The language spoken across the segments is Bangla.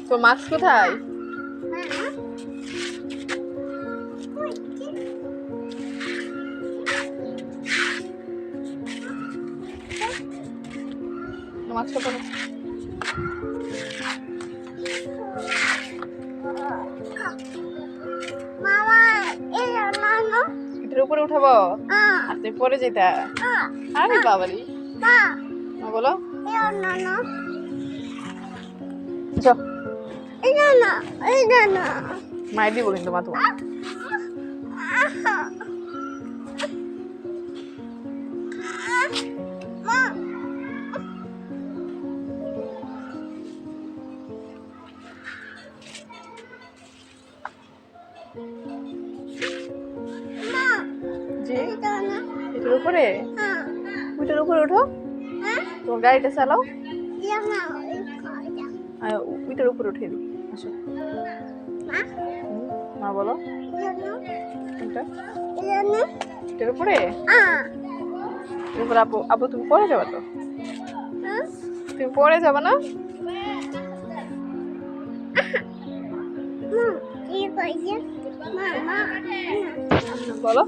তোর মাস্ক কোথায়? মাস্কটা পরে এটার উপরে উঠাবো আর তুই পরে যেটা। আরে বাবারি মা বলো মাই দিব কিন্তু মা তোমার। জি এটার উপরে ওইটার উপরে উঠো তোমার গাড়িটা চালাও ওইটার উপরে উঠে দিই। আসো মা বলো এটার উপরে আপু আপু তুমি পরে যাবা তো? তুমি পরে যাবা না? বলো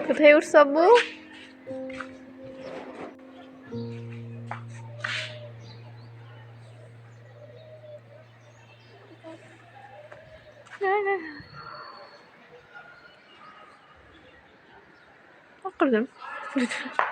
কোথায় উঠছ আব্বু? Hakikaten.